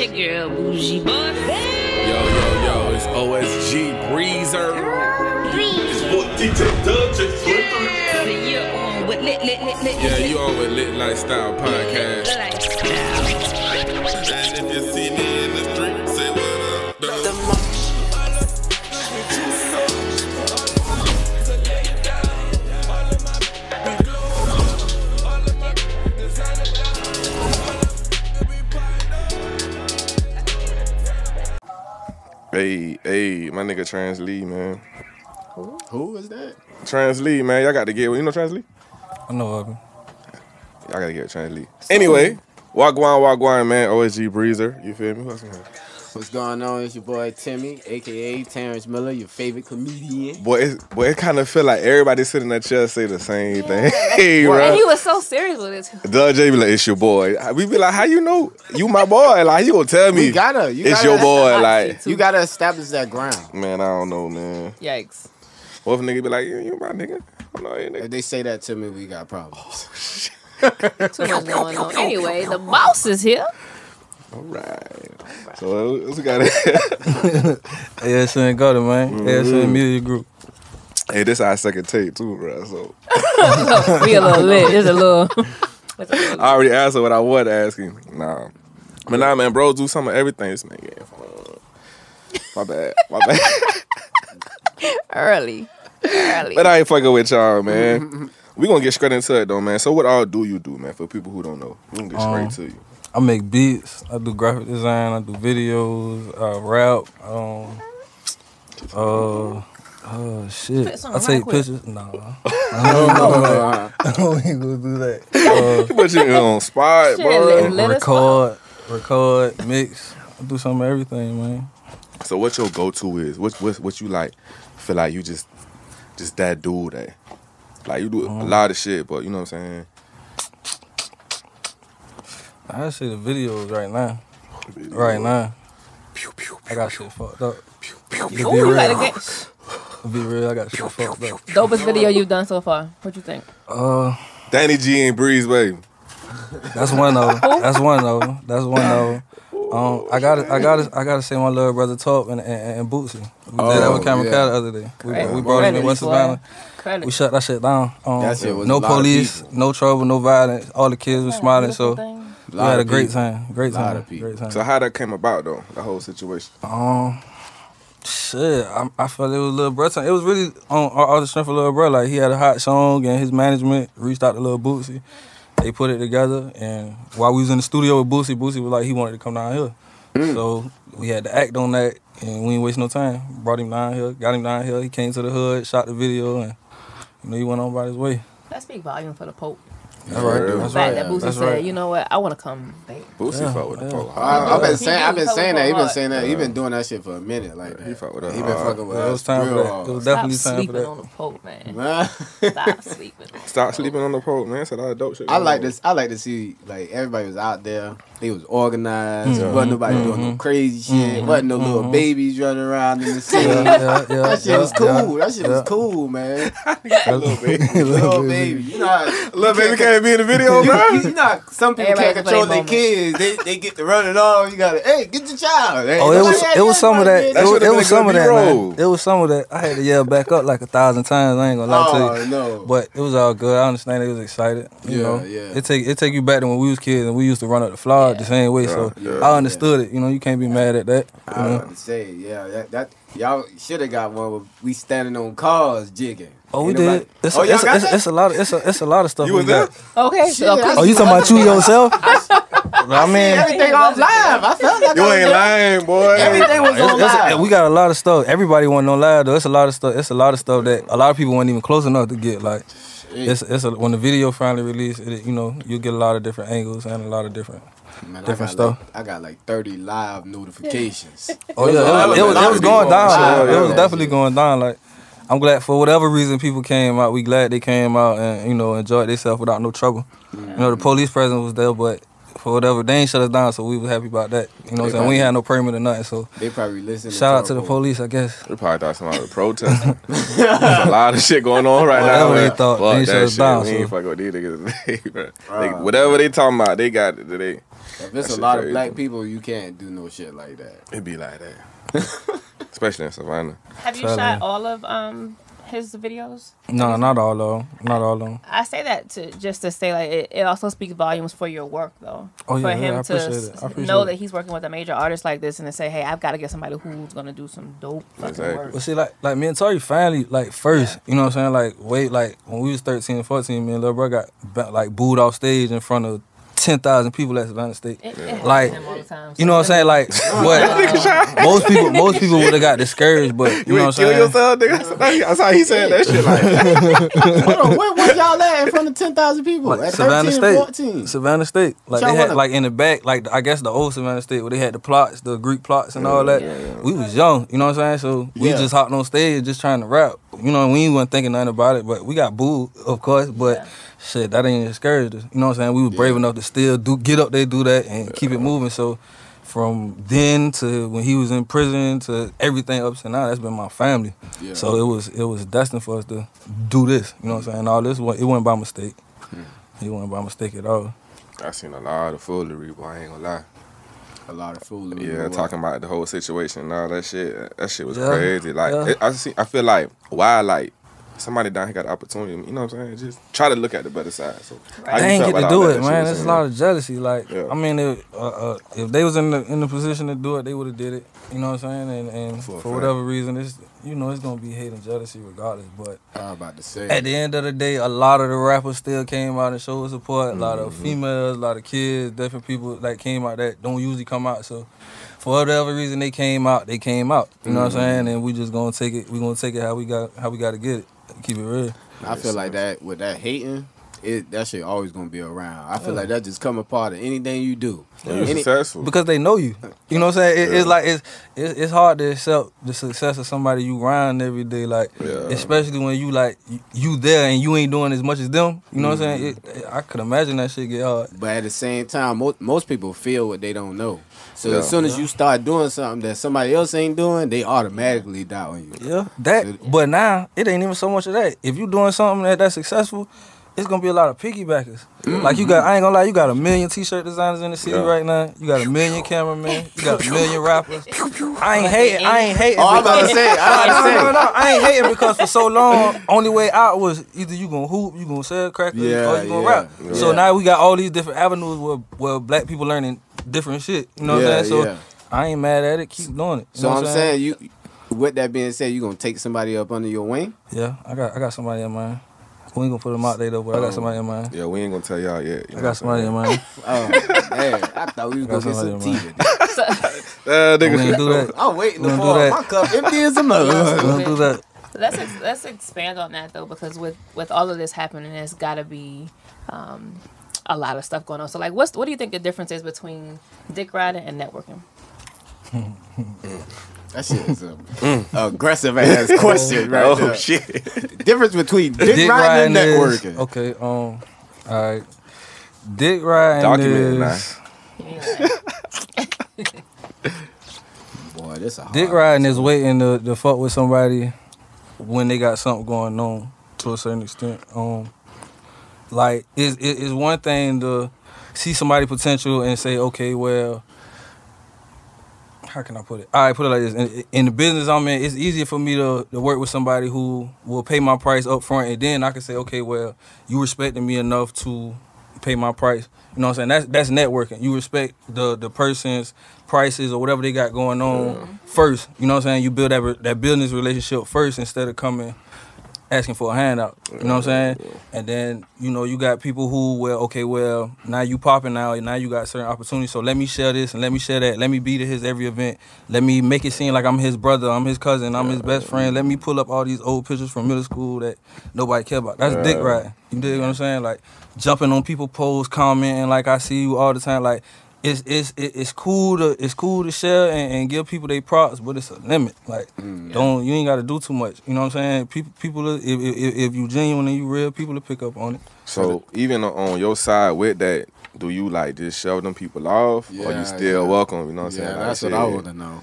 It's your girl, Bougie Boy. Yo, it's OSG Breezer. It's for DJ Dudgeon. And you're on with Lit. Yeah, you on with Litlifestyle podcast. And if you see me in the street, say what up. Hey, my nigga Trans Lee, man. Who is that? Trans Lee, man. Y'all got to get, you know Trans Lee? I know of him. Y'all got to get Trans Lee. Anyway, Wagwan, man. OSG Breezer. You feel me? What's going on? It's your boy Timmy, a.k.a. Terrence Miller, your favorite comedian. Boy, it kind of feel like everybody sitting in that chair say the same thing. Hey, And bro. he was so serious with it. Doug J be like, it's your boy. We be like, how you know? You my boy. Like, you gonna tell me You gotta it's your boy. Like, You gotta establish that ground. man, I don't know, man. Yikes. What if a nigga be like, you my nigga? I'm not your If nigga. they say that to me, we got problems. Too much going on. Anyway, the boss is here. All right. So, what's we got? ASN got it, man. ASN Media Group. Hey, this our second take, too, bro. So, We a little lit. It's a little. I already answered what I was asking. Nah. But nah, man, bro, do some of everything. This man getting fun. My bad. Early. But I ain't fucking with y'all, man. We gonna get straight into it, though, man. So what all do you do, man, for people who don't know? We gonna get straight to you. I make beats. I do graphic design. I do videos. I rap. Shit. Put something I take right quick. pictures. Nah. I don't even gonna do that. Put you on spot, Shit, bro. Let us Record, mix. I do some of everything, man. So what your go-to is? What you like? Feel like you just that dude that, like, you do a lot of shit, but you know what I'm saying? I say the videos right now. Right now. Pew, pew, I got shit fucked up. pew, To pew. be Ooh, you gotta real, get to be real, I got shit fucked up. dopest video you've done so far. What you think? Danny G and Breeze, baby. That's one though. That's one though. I gotta say my little brother Top and Bootsy. We did that with Camera yeah. Cat the other day. We Credit. brought him in Credit, West boy. Savannah. Credit. We shut that shit down. That shit was No a lot of police, people. no trouble, no violence. All the kids were smiling, so we had a great time. Great Lot time. of people. Great time. So how that came about, though, the whole situation? Shit, I felt it was Lil Bro time. It was really on all the strength of Lil Bro. Like, he had a hot song, and his management reached out to Lil Bootsy. They put it together, and while we was in the studio with Bootsy was like, he wanted to come down here. So we had to act on that, and we didn't waste no time. Brought him down here, got him down here. He came to the hood, shot the video, and he went on by his way. That speak volume for the Pope. That's right. real. The That's fact right. that Boosie That's said, right. you know what, I want to come back. Boosie fought with the pole. I've been He saying do that. He been hard. saying that. He been doing that shit for a minute. Like He fought with us He been hard. fucking with It us was time for real that. hard. It was Stop definitely time for sleeping that. on the Pope, man. Man. Stop sleeping on the Stop sleeping on the pole, man. It's a lot of dope shit. I like this. I like to see like everybody was out there. They was organized. Wasn't nobody doing no crazy shit. Wasn't no little babies running around in the city. That shit was cool. That shit was cool, man. Little baby. Little baby. You know how Little baby can't be in the video, bro. you know how some people Everybody can't control play their kids. They get to running off. You gotta, hey, get your child. Hey, Oh, it was some of that. That should've It been was a some good of that, B-roll. man. It was some of that. I had to yell back up like 1,000 times. I ain't gonna lie to you. No. But it was all good. I understand they was excited. You Yeah, know, yeah. It take you back to when we was kids and we used to run up the floor the same way. So I understood it. You know, you can't be mad at that. You I was know? about to say, yeah, that y'all should have got one where we standing on cars jigging. Oh, we Ain't did. nobody- It's Oh, y'all got that? a lot. It's a lot of stuff. You we was there? got. Okay, so Shit, Oh, you talking about you yourself? I mean, Everything off live. I felt like You I was ain't there. lying, boy. Everything was on live. we got a lot of stuff. Everybody wasn't on live though. It's a lot of stuff. It's a lot of stuff that a lot of people weren't even close enough to get. Like, when the video finally released, you get a lot of different angles and a lot of different. Man, different I got stuff. I got like 30 live notifications. Oh yeah, it was going down. Live, It was yeah. definitely going down. Like, I'm glad for whatever reason people came out. We glad they came out and enjoyed themselves without no trouble. The police presence was there, but for whatever, they ain't shut us down, so we was happy about that. You know what I'm saying? We ain't had no permit or nothing, so They probably listen. shout out to the police, I guess. They probably thought somebody was protesting. There's a lot of shit going on right now. Whatever they man. thought, Fuck they that shut us shit. down, We so. ain't fucking with these niggas today, bro. Whatever they talking about, they got it today. If it's That a shit lot of crazy. black people, you can't do no shit like that. It be like that. Especially in Savannah. Have you Tell shot me. all of his videos? No, not all of them. Not all of them. I say that to say like it also speaks volumes for your work though. Oh, yeah, for yeah, him I to appreciate it. I appreciate know it. that he's working with a major artist like this and to say, hey, I've got to get somebody who's gonna do some dope fucking Exactly. work. But see, like me and Tori family, like first, you know what I'm saying? Like when we was 13 and 14, me and little bro got like booed off stage in front of 10,000 people at Savannah State. It happens Like, to him all the time, you know what I'm saying? Like, what? most people would have got discouraged, but you know what I'm kill saying? yourself, nigga. That's how he said that shit. Like, Hold on, where y'all at in front of 10,000 people? Like At Savannah 13 State, and 14. Savannah State. Like Y'all they had wanna- like in the back, like I guess the old Savannah State where they had the plots, the Greek plots and all that. We was young, you know what I'm saying? So we Yeah. just hopped on stage just trying to rap. You know, we wasn't thinking nothing about it, but we got booed, of course. But shit, that ain't discouraged us. You know what I'm saying? We were brave enough to still get up there, do that, and keep it moving. So from then to when he was in prison to everything up to now, that's been my family. Yeah. So it was destined for us to do this. You know what I'm saying? All this, it wasn't by mistake. It wasn't by mistake at all. I seen a lot of foolery, boy. I ain't gonna lie. A lot of foolery. Yeah, talking about the whole situation and all that shit. That shit was Yeah, crazy. Like, yeah. I feel like why like somebody down here got the opportunity. You know what I'm saying? Just try to look at the better side. So how you They ain't felt get to about do all that it, that shit man. was There's a saying? lot of jealousy. Like, Yeah. I mean, if they was in the position to do it, they would have did it. You know what I'm saying? And For a for fact. whatever reason, it's gonna be hate and jealousy regardless. But I was about to say. at the end of the day, a lot of the rappers still came out and showed support. A lot of females, a lot of kids, different people that came out that don't usually come out. So for whatever reason they came out. You know what I'm saying? And we just gonna take it. We gonna take it how we got to get it. Keep it real. I feel like that with that hating, that shit always gonna be around. I feel like that just come a part of anything you do. You're successful. Because they know you. You know what I'm saying? It's like it's hard to accept the success of somebody you grind every day. Like especially when you like you there and you ain't doing as much as them. You know what I'm saying? I could imagine that shit get hard. But at the same time, most people feel what they don't know. So as soon as you start doing something that somebody else ain't doing, they automatically doubt on you. Yeah. But now it ain't even so much of that. If you doing something that's successful, it's gonna be a lot of piggybackers. Like I ain't gonna lie, you got 1 million t-shirt designers in the city right now. You got 1 million cameramen. You got 1 million rappers. I ain't hating. Oh, I'm about to say. No, I ain't hating because for so long, only way out was either you gonna hoop, you gonna sell crackers, or you gonna rap. Yeah. So now we got all these different avenues where black people learning different shit. You know what I'm saying? So I ain't mad at it. Keep doing it. You So know I'm what saying you. With that being said, you gonna take somebody up under your wing? Yeah, I got somebody in mind. We ain't gonna put them out there though, but I got somebody in mind. Yeah, we ain't gonna tell y'all yet. I got somebody in mind. Oh man, I thought we was gonna get some tea today. We ain't do that. I'm waiting We for don't do that. my cup empty as a mug. We don't do that. Let's expand on that though, because with all of this happening, there's got to be a lot of stuff going on. So like, what do you think the difference is between dick riding and networking? That shit is a aggressive ass question right there. shit. Difference between dick riding and networking. Is, okay, all right. Dick riding Document is Boy, this a hard dick riding is waiting to fuck with somebody when they got something going on to a certain extent. Like it's one thing to see somebody potential and say, okay, well, how can I put it? All right, put it like this. In the business I'm in, it's easier for me to work with somebody who will pay my price up front, and then I can say, okay, well, you respected me enough to pay my price. You know what I'm saying? That's networking. You respect the person's prices or whatever they got going on first. You know what I'm saying? You build that business relationship first instead of coming asking for a handout. You know what I'm saying? And then, you got people who, now you popping now, and now you got certain opportunities. So let me share this and let me share that. Let me be to his every event. Let me make it seem like I'm his brother, I'm his cousin, I'm his best friend. Let me pull up all these old pictures from middle school that nobody care about. That's dick riding. You dig what I'm saying? Like jumping on people's posts, commenting like I see you all the time. Like it's cool to share and give people their props, but it's a limit. Like you ain't got to do too much. You know what I'm saying? People if you genuine and you real, people will pick up on it. So even on your side with that, do you like just shove them people off, or you still welcome? You know what I'm saying? Yeah, Like, that's what I want to know.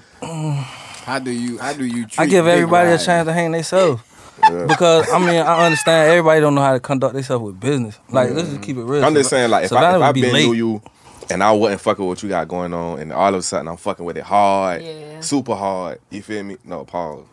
How do you treat I give dick everybody a riding? chance to hang themselves. Because I understand everybody don't know how to conduct themselves with business. Like let's just keep it real. I'm just saying, like, if Savannah I would be been late. knew you and I wasn't fucking with what you got going on, and all of a sudden I'm fucking with it hard, super hard. You feel me? No, pause.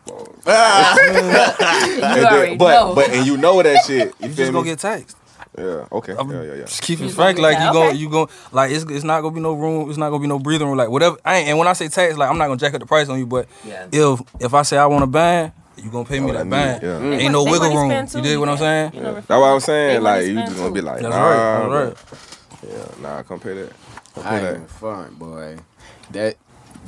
And you know that shit. You just gonna get taxed. Yeah. Okay. Yeah. Just keep it frank, like you going like it's not gonna be no room. It's not gonna be no breathing room. Like whatever. And when I say tax, like I'm not gonna jack up the price on you, but if I say I want a band, you gonna pay me that band. Yeah. Ain't no wiggle room. You dig what I'm saying? Yeah. That's what I'm saying. Like you just gonna be like, that's right. Yeah, nah, compare that. I ain't fun, boy. That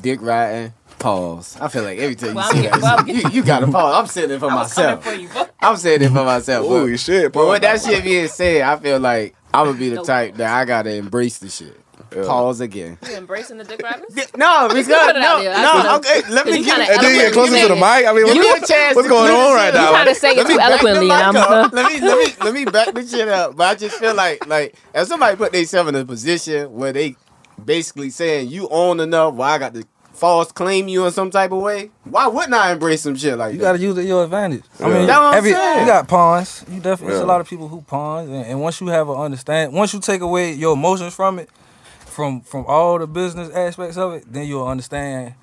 dick riding. Pause. I feel like every time you say that, you got to pause. I'm saying it for myself. I'm saying it for myself. Holy shit. But with that shit being said, I feel like I'm going to be the type that I got to embrace the shit. Pause again. You embracing the dick riders? No, because no. Okay, let me get it. And then you get closer to the mic. I mean, what's going on right now? You trying to say it too eloquently, and I'm let me back the shit up. But I just feel like if somebody put themselves in a position where they basically saying you own enough, well, I got to false claim you in some type of way, why wouldn't I embrace some shit like that? You gotta use it to your advantage. Yeah. I mean, that's what I'm saying. You got pawns. You definitely, there's a lot of people who pawns, and once you have an understand, once you take away your emotions from it, from all the business aspects of it, then you'll understand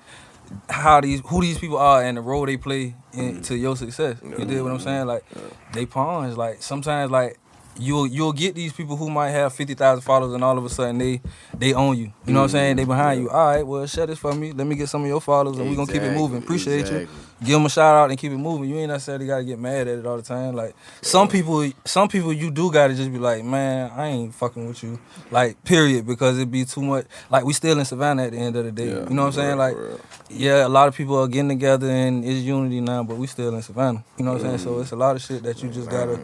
who these people are and the role they play into your success. You dig what I'm saying? Like they pawns. Like sometimes, like you'll get these people who might have 50,000 followers and all of a sudden they own you. You know what I'm saying? They behind you. All right, well, share this for me. Let me get some of your followers and we're going to keep it moving. Appreciate you. Give them a shout out and keep it moving. You ain't necessarily got to get mad at it all the time. Like some people you do got to just be like, man, I ain't fucking with you. Like, period, because it be too much. Like, we still in Savannah at the end of the day. You know what I'm saying? Like, yeah, a lot of people are getting together and it's unity now, but we still in Savannah. You know what I'm saying? So it's a lot of shit that you just got to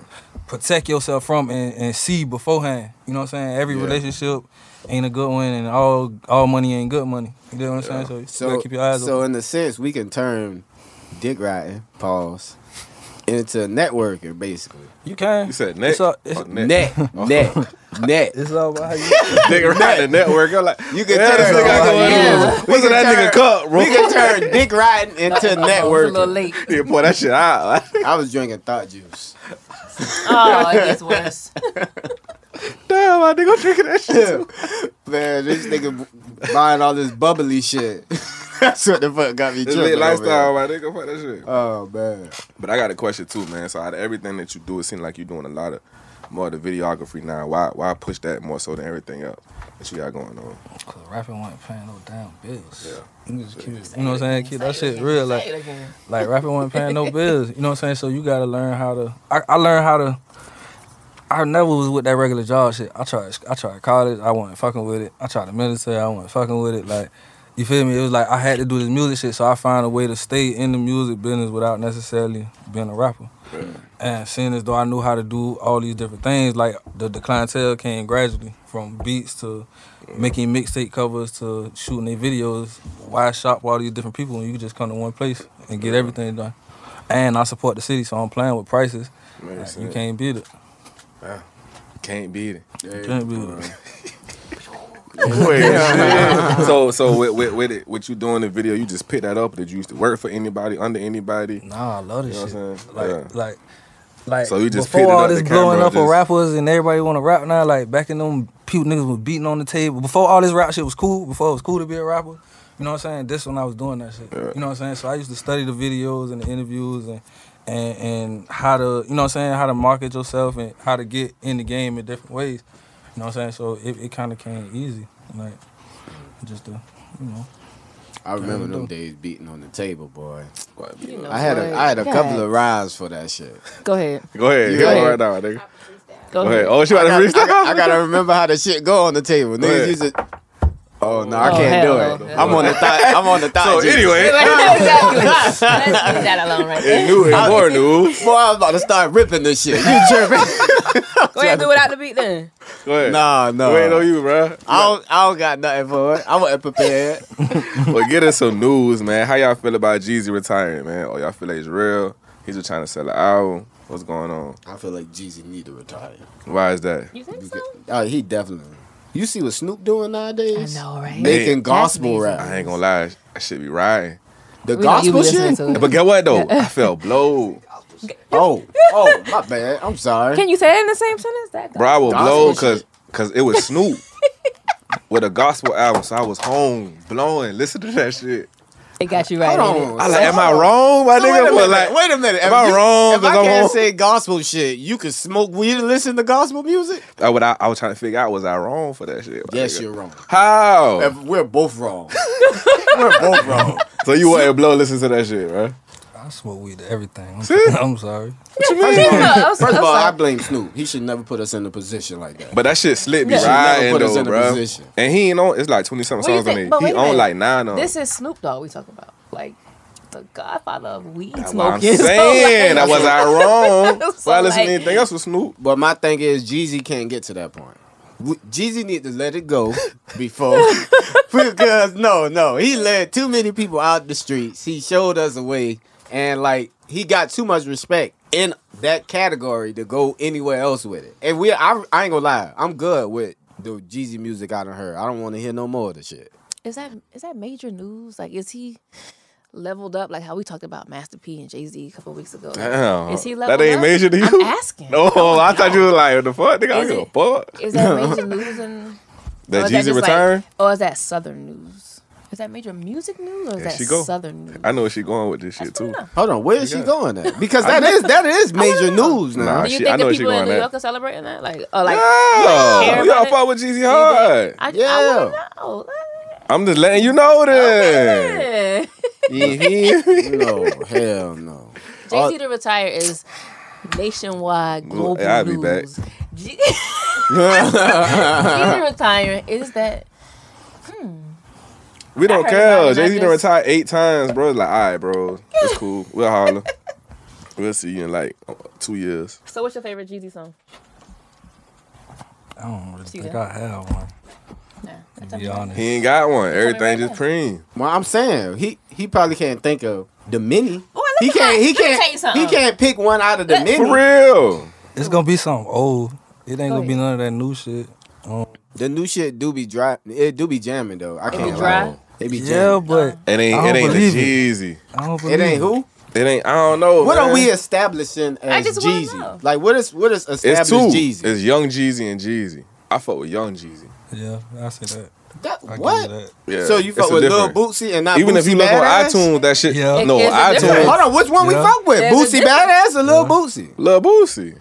protect yourself from and see beforehand. You know what I'm saying? Every relationship ain't a good one, and all money ain't good money. You know what I'm saying? So you gotta keep your eyes open. So in a sense, we can turn dick riding, pause, into networking, basically. You can. You said net? Net. It's all about how you dick riding network. I'm like, you can turn what's that nigga cup, bro? We can turn dick riding into networking. A little late. Yeah, boy, that shit out. I was drinking thought juice. Oh, it gets worse. Damn, my nigga drinking that shit too. Man, this nigga buying all this bubbly shit. That's what the fuck got me This tripping. Litlifestyle, my nigga, fuck that shit. Oh, man. But I got a question too, man. So out of everything that you do, it seems like you're doing a lot of more of the videography now. Why push that more so than everything else that you got going on? Cause rapping wasn't paying no damn bills. Yeah. You just keep it, you know what I'm saying? Keep that shit real. Like rapping wasn't paying no bills. You know what I'm saying? So you gotta learn how to. I learned how to. I never was with that regular job shit. I tried college. I wasn't fucking with it. I tried the military. I wasn't fucking with it. Like, you feel me? It was like I had to do this music shit, so I found a way to stay in the music business without necessarily being a rapper. Yeah. And seeing as though I knew how to do all these different things, like the clientele came gradually from beats to making mixtape covers to shooting their videos. Why shop all these different people when you just come to one place and get everything done? And I support the city, so I'm playing with prices. Like, you can't beat it. Yeah. Can't beat it. Can't beat it. So with it, what you doing the video, you just pick that up? Did you used to work for anybody, under anybody? Nah, I love this shit. Like so you just before all this blowing up for rappers and everybody want to rap now, like back in them people niggas was beating on the table. Before all this rap shit was cool, before it was cool to be a rapper, you know what I'm saying? This when I was doing that shit. You know what I'm saying? So I used to study the videos and the interviews and how to, you know what I'm saying, how to market yourself and how to get in the game in different ways. You know what I'm saying? So it kind of came easy. Like, just to, you know. I remember them days beating on the table, boy. You know, I had a couple of rhymes for that shit. Go ahead. Go ahead. Go ahead. Right now, nigga. Go ahead. Oh, she about to freestyle? I gotta remember how the shit go on the table. Niggas used to. Oh no, I can't do it. No. I'm on the thought. So anyway, Exactly. Let's leave that alone right there. more news. Boy, I was about to start ripping this shit. You tripping? Go ahead and do it without the beat then. Go ahead. No. Wait on you, bro. I don't got nothing for it. I wasn't prepared. Well, get us some news, man. How y'all feel about Jeezy retiring, man? Oh, y'all feel like it's real? He's just trying to sell an album. What's going on? I feel like Jeezy need to retire. Why is that? You think so? He definitely. You see what Snoop doing nowadays? I know, right? Making gospel rap. I ain't gonna lie, I should be riding. The gospel shit? But get what though? I felt blowed. Oh, my bad. I'm sorry. Can you say it in the same sentence? That Bro, I was blowed because it was Snoop. with a gospel album, so I was home blowing. Listen to that shit. It got you right. Hold in it. on. I like, am I wrong, my nigga? Wait a minute. Am I wrong? If 'Cause I I'm can't home? say gospel shit, you can smoke weed and listen to gospel music? I was trying to figure out, was I wrong for that shit? my Yes, nigga? you're wrong. How? We're both wrong. We're both wrong. So you want to blow listen to that shit, right? I smoke weed to everything. See? I'm sorry. First of all, I blame Snoop. He should never put us in a position like that. But that shit slit me Yeah. riding Never put us though, in a bro. position. And he ain't on. It's like 20-something What do you songs on think? it. But He wait a on minute. like 9 on. This is Snoop Dogg we talk about. Like the godfather of weed That's what I'm smoking. saying. That was I wrong? So, Why I listen to like- anything else with Snoop? But my thing is, Jeezy can't get to that point. Jeezy need to let it go before, because no, he let too many people out the streets. He showed us a way, and like he got too much respect in that category to go anywhere else with it. And I ain't gonna lie, I'm good with the Jeezy music I done heard. I don't want to hear no more of the shit. Is that major news? Like, is he leveled up? Like how we talked about Master P and Jay-Z a couple weeks ago. Like, Damn. is he leveled That ain't up? major to you? I'm asking. Oh, I thought you were like, what the fuck? Nigga, I Is don't give a it? fuck. Is that major news and That or is Jeezy just retiring? or is that Southern news? Is that major music news or is There that she go. Southern news? I know where she going with this shit too. Hold on, where is she Yeah. going at? Because that is major news now. Nah, Do you she- think I know the where she people in going New at. York are celebrating that? Like, or like, Yeah, care we all about it? fuck with Jeezy hard. I Yeah. want to know. I'm just letting you know then. No, hell no. Jay-Z to retire is nationwide global I'll be back. news. Jeezy retiring is that We don't heard about care. it, Jay Z I done just- retired 8 times, bro. It's like, all right, bro. It's cool. We'll holler. We'll see you in like 2 years. So what's your favorite Jeezy song? I don't really See think that? I have one. Nah, To be honest. He ain't got one. Everything right just there. preem. Well, I'm saying he probably can't think of the mini. Boy, He let me tell you can't something. he can't pick one out of the mini. For real. It's gonna be something old. It ain't gonna be ahead. none of that new shit. The new shit do be dry. It do be jamming though. I can't be dry? lie. It be Yeah, jamming. but It ain't. I It don't ain't the believe it. Jeezy. I don't believe It ain't who? It ain't. I don't know. What man. are we establishing as just wanna Jeezy? know. Like what is It's established two. Jeezy? It's Young Jeezy and Jeezy. I fuck with Young Jeezy. Yeah, I say that. I What? give you that. Yeah. So you it's fuck a with Lil different. Bootsy and not Even if Bootsy you look on Badass? iTunes, that shit. Yeah. No, It is a iTunes. difference. Hold on, which one we Yeah. fuck with? There's a Bootsy difference. Badass or Lil Bootsy? Lil Boosie.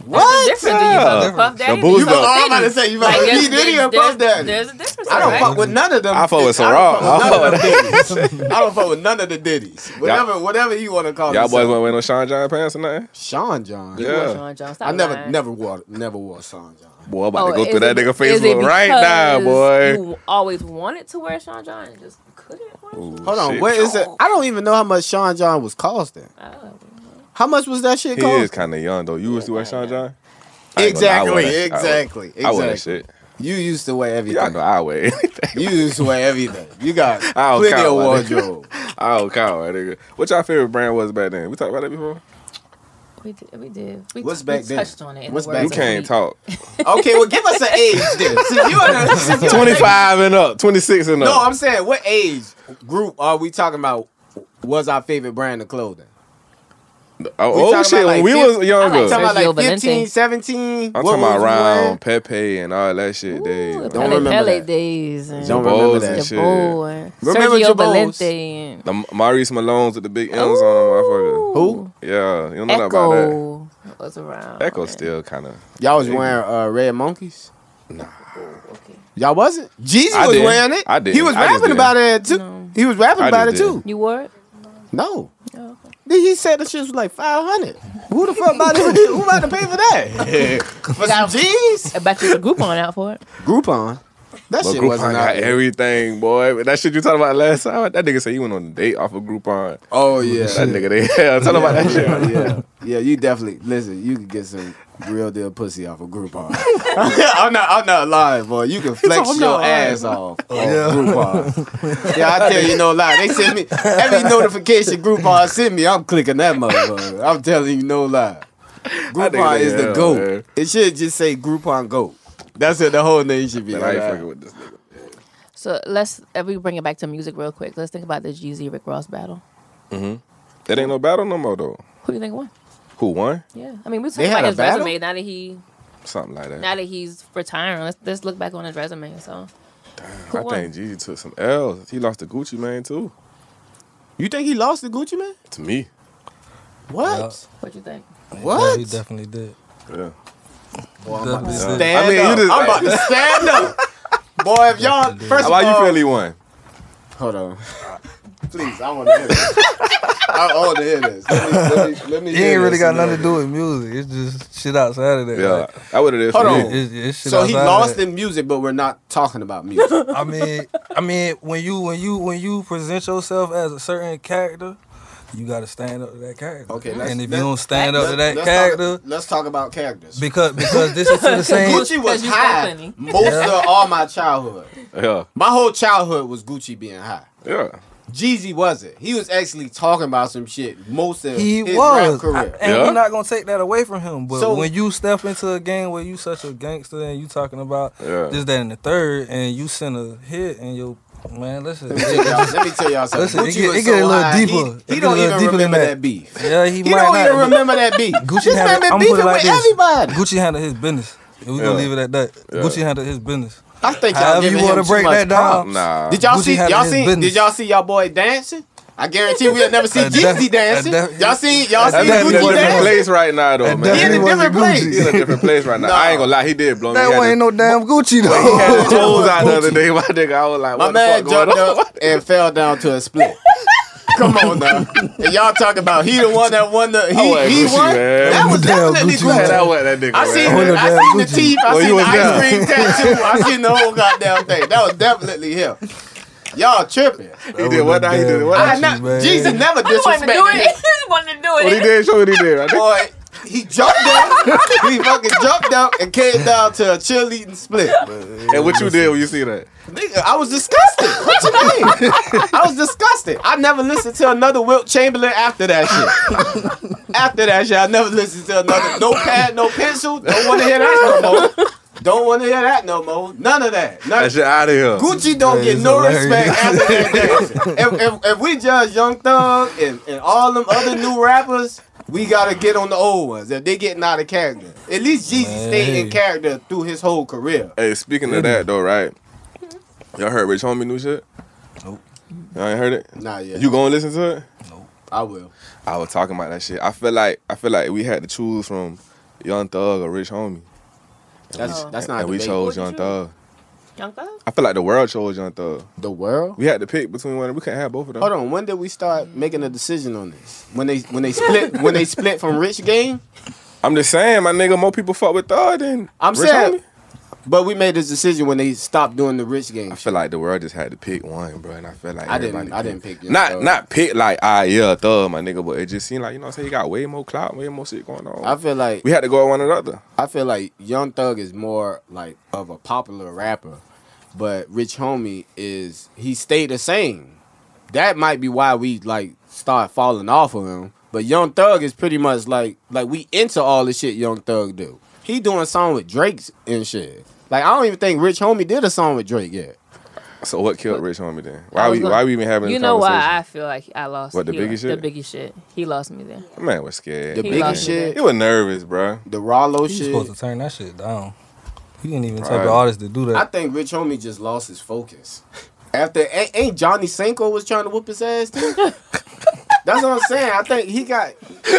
What? Different. Do you fuck with Puff Daddy? The Boosie- Do you fuck with I'm about to Diddy? say, you fuck with there's- P. Diddy or there's- Puff Daddy? There's a difference. I don't right? fuck with none of them. I fuck with I don't Ciroc. fuck with none of the Diddies. I don't fuck with none of the Diddies. Whatever you want to call Y'all boys themselves. want to wear no Sean John pants or nothing? Sean John. You Yeah. wore Sean John. Stop I lying. never wore Sean John. Boy, I'm about to Oh, go through is that it- nigga is it Facebook right now, because boy. You always wanted to wear Sean John and just couldn't wear Sean John? Hold on, Shit. where is it? I don't even know how much Sean John was costing. Oh. How much was that shit He cost? is kind of young though. You used to wear Sean John? I ain't gonna lie, I Exactly, wear that- exactly, I wear that exactly. shit. You used to wear Y'all everything. know I wear anything. You used to wear everything. You got I don't plenty count, of my nigga. wardrobe. Oh, cow, right, nigga. What y'all favorite brand was back then? We talked about that before? We did. We What's we back then? touched on it. In What's the back You words then? of can't Weed. talk. Okay, well, give us an age then. Since you 25 and up, 26 and up. No, I'm saying, what age group are we talking about? Was our favorite brand of clothing? oh talking shit, about, when like, we was younger. I like Talking about Sergio like 15, Valente. 17. I'm What talking about was we wearing? around Pepe and all that shit. Days. Ooh, bro. Don't Pele remember Pele that. days. And Don't Jabos remember and that. shit. Jabot and Remember Sergio Jabos? Valente and The Maurice Malones with the big M's on them, motherfucker. Who? Yeah, you don't know nothing about that. Echo was around. Echo man. still kind of. Y'all was wearing Red Monkeys? Okay. Y'all wasn't? Jeezy I was didn't. wearing it. I didn't. He was I just rapping didn't. about it too. No. He was rapping I about it just too. didn't. You wore it? No. Oh, okay. He said the shit was like 500. Who the fuck about it? Who about to pay for that? For some jeans? I bet you the Groupon out for it. Groupon. That But shit Groupon wasn't got out there. everything, boy. But that shit you talking about last time, that nigga said he went on a date off of Groupon. Oh yeah. That nigga, they tell about that shit. Yeah, you definitely listen. You can get some real deal pussy off of Groupon. I'm not lying, boy. You can flex I'm your not lying. ass off Groupon. Yeah, I tell you no lie. They send me every notification Groupon send me. I'm clicking that motherfucker. I'm telling you no lie. Groupon is the hell, GOAT. man. It should just say Groupon GOAT. That's what the whole name should be. Man, I ain't fucking with this nigga. So if we bring it back to music real quick, let's think about the Jeezy Rick Ross battle. That ain't no battle no more though. Who do you think won? Who won? Yeah, I mean we They talking had about a his battle? resume now Something like that. that he's retiring. Let's look back on his resume. So Who I won? think Jeezy took some L's. He lost to Gucci Mane too. You think he lost to Gucci Man? To me, What? What you think? What? He definitely did. yeah. Boy, I'm about to Definitely stand did. I mean, you up. just- I'm about to stand up. Boy, if y'all, first of Why you all, feel he won? hold on. Please, I want to hear this. I want to hear this. Let me He hear ain't really this got a nothing little to do with music. It's just shit outside of that. Yeah, Like, that what it is Hold for on. me. it's shit So he outside of lost that. in music, but we're not talking about music. I mean, when you present yourself as a certain character, you gotta stand up to that character. Okay, and if you don't stand up to that let's character, let's talk about characters. because this is to the same. Gucci was you high plenty. most of all my childhood. Yeah, My whole childhood was Gucci being high. yeah. Jeezy wasn't. He was actually talking about some shit most of He his was, rap career. and Yeah. we're not gonna take that away from him. But So- when you step into a game where you such a gangster and you talking about Yeah. this, that, and the third, and you send a hit, and your man, listen, Let me tell y'all something. Listen, it Gucci get- was it get a so little high, deeper. He It get a don't little even deeper than remember that. that beef. yeah, he He might don't not. even remember that beef. Gucci This man handled, been I'm beefing put it like with this. everybody. Gucci handled his business. And we Yeah. gonna leave it at that. Yeah. Gucci handled his business. I think y'all However giving you him wanna too break much that down. props. Nah. Did y'all Gucci see? handled Y'all his see? business. Did y'all see y'all boy dancing? I guarantee we'll never see That Jeezy def- dancing. that def- Y'all see? Y'all That's see definitely in Gucci a different dancing? place right now, though, That man. He in a definitely different wasn't place. He in a different place right now. Nah. I ain't gonna lie, he did blow me. That He had ain't no damn Gucci He had though. his toes out the other day, my nigga. I was like, My what the man fuck going jumped on? up and fell down to a split. Come on now. And y'all talking about he the one that won the wasn't he Gucci, won? man. That was Damn definitely Gucci, Man, Gucci. that wasn't that nigga, I seen man. the, I seen the Gucci. teeth, I Oh, you seen the was ice there. cream tattoo, I seen the whole goddamn thing. That was definitely him. Y'all tripping. He did what? He did what? I Gucci, not, man. Jeezy never I wanted to do disrespected it. him. He wanted to do it. What he did? Show what he did. Right there. Boy, he jumped up. He fucking jumped up and came down to a cheerleading split. And what you did when you see that? Nigga, I was disgusted. What you mean? I was disgusted. I never listened to another Wilt Chamberlain after that shit. After that shit, I never listened to another. No pad, no pencil. Don't want to hear that no more. Don't want to hear that no more. None of that. None. That shit out of here. Gucci don't That get is no hilarious. respect after that dancing. If we judge Young Thug and all them other new rappers, we gotta get on the old ones. If they getting out of character, at least Jeezy stayed in character through his whole career. Hey, speaking of that though, right? Y'all heard Rich Homie new shit? Nope. Y'all ain't heard it? Nah, yeah, You gonna listen to it? I will. I was talking about that shit. I feel like we had to choose from Young Thug or Rich Homie. That's not And we debate. chose What'd you Young choose? Thug. Young Thug? I feel like the world chose Young Thug. The world. We had to pick between one. We couldn't have both of them. Hold on. When did we start making a decision on this? When they split from Rich Gang? I'm just saying, my nigga, more people fuck with Thug than I'm Rich saying, Homie. but we made this decision when they stopped doing the Rich Gang. I feel like the world just had to pick one, bro, and I feel like I everybody didn't picked- pick Young Thug. not pick like yeah Thug, my nigga, but it just seemed like, you know what I'm saying, he got way more clout, way more shit going on. I feel like We had to go at one another. Young Thug is more like of a popular rapper, but Rich Homie he stayed the same. That might be why we like start falling off of him. But Young Thug is pretty much like we into all the shit Young Thug do. He doing a song with Drake's and shit. Like I don't even think Rich Homie did a song with Drake yet. So what killed Rich Homie then? I was Why we even having You this know conversation? why I feel like I lost. What, the he Biggie lost- shit? The Biggie shit. He lost me there. That man was scared. The He Biggie lost me shit, He was nervous, bro. the Rollo He's shit. supposed to turn that shit down. He didn't even take Right. the artist to do I that. think Rich Homie just lost his focus. After ain't Johnny Cinco was trying to whoop his ass too? That's what I'm saying. I think he got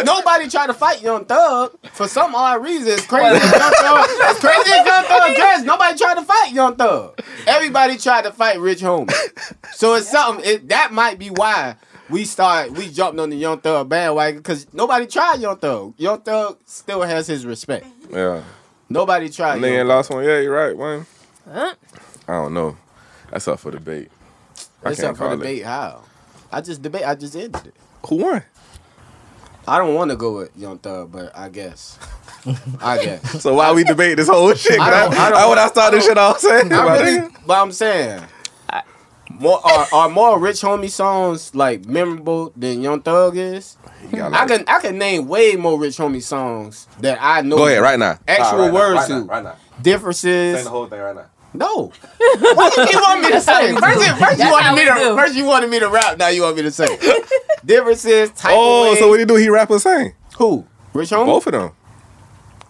nobody tried to fight Young Thug for some odd reason. It's crazy. As Young Thug dressed, nobody tried to fight Young Thug. Everybody tried to fight Rich Homie. So it's something that might be why we jumped on the Young Thug bandwagon because nobody tried Young Thug. Young Thug still has his respect. Yeah. Nobody tried. Nigga Young ain't lost one. Yeah, you're right, man. Huh? I don't know. That's up for debate. I It's can't up for call it. debate. How? I just ended it. Who won? I don't want to go with Young Thug, but I guess. So why we debate this whole shit? When I started shit off saying, But I'm saying, are more Rich Homie songs like memorable than Young Thug is? I can name way more Rich Homie songs that I know. Go ahead, right now. Actual words to Right now. differences. whole thing right now. No. What you want me to say? First you wanted me to rap. Now you want me to say differences. Type of way. So what he do? He rap or sing? Who? Rich Homie. Both of them.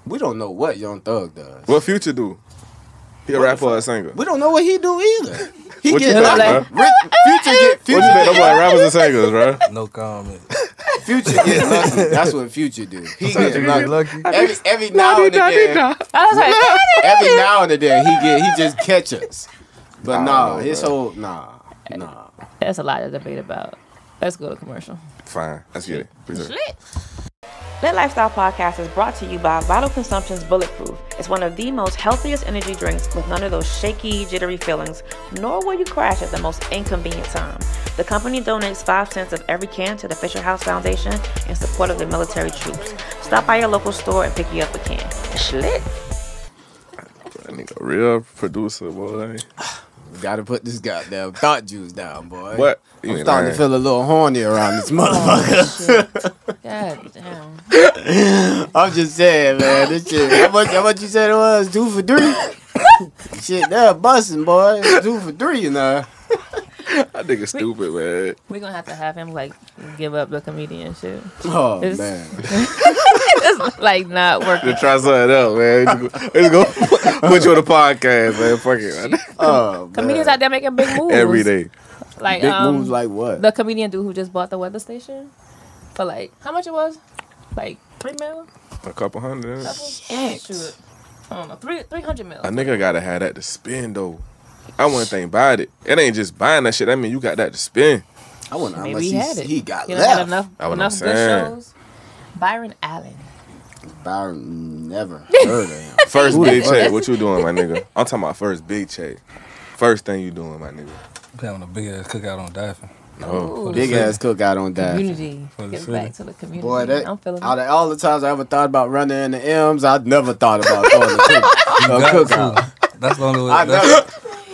We don't know what Young Thug does. What Future do? He a rapper or a singer? We don't know what he do either. He What you get think, lucky. bro? Future get What you think? Them like rappers and singers, bro? No comment. Future get lucky. That's what Future do. He get lucky. Every now and again. I was like, Every now and then he just catch us. But Nah, his bro. whole that's a lot to debate about. Let's go to commercial. Fine. Let's get it. Appreciate it. Lit Lifestyle Podcast is brought to you by Vital Consumption's Bulletproof. It's one of the most healthiest energy drinks with none of those shaky, jittery feelings, nor will you crash at the most inconvenient time. The company donates 5 cents of every can to the Fisher House Foundation in support of the military troops. Stop by your local store and pick you up a can. It's lit. That nigga real producer, boy. we gotta put this goddamn thought juice down, boy. What? I'm starting to feel a little horny around this motherfucker. God damn. I'm just saying, man. This shit. How much you said it was? 2 for 3? Shit, they're busting, boy. 2 for 3, you know. That nigga stupid, man. We're gonna have to have him like give up the comedian shit. Oh, It's- man. It's like not working. Just try something else, man. Just go put you on the podcast, man. Fuck it. Man. Oh, Comedians man. out there making big moves Every day. Like Big moves like what? the comedian dude who just bought the weather station for like how much it was? Like $3 million? A couple hundred. Shoot. I don't know. 300 mil. A nigga gotta have that to spend, though. I wouldn't think about it. It ain't just buying that shit. I mean, you got that to spend. I wonder how Maybe much he had it. he got You know, had left. enough That's what I'm good saying. shows. Byron Allen. Byron never heard of him. First big check. What you doing, my nigga? I'm talking about first big check. First thing you doing, my nigga. We having a big ass cookout on Daffin. Oh. Big ass cookout on that. Community. For the Get city. back to the community. Boy, that I'm feeling out it. of all the times I ever thought about running in the M's, I'd never thought about throwing a cookout. That's the only way. I never.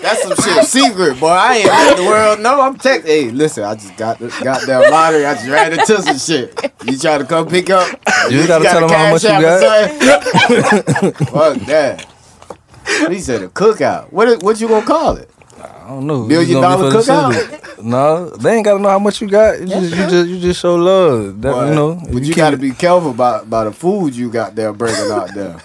That's some shit secret, boy. I ain't let the world know. I'm tech. Hey, listen, I just got the goddamn lottery. I just ran into some shit. You try to come pick up? You gotta tell them how much you got. Fuck that. He said a cookout. What you gonna call it? I don't know. $1 million cookout? No, they ain't gotta know how much you got. You just show love. That, Boy, you know. but you got to be careful about the food you got there bringing out there.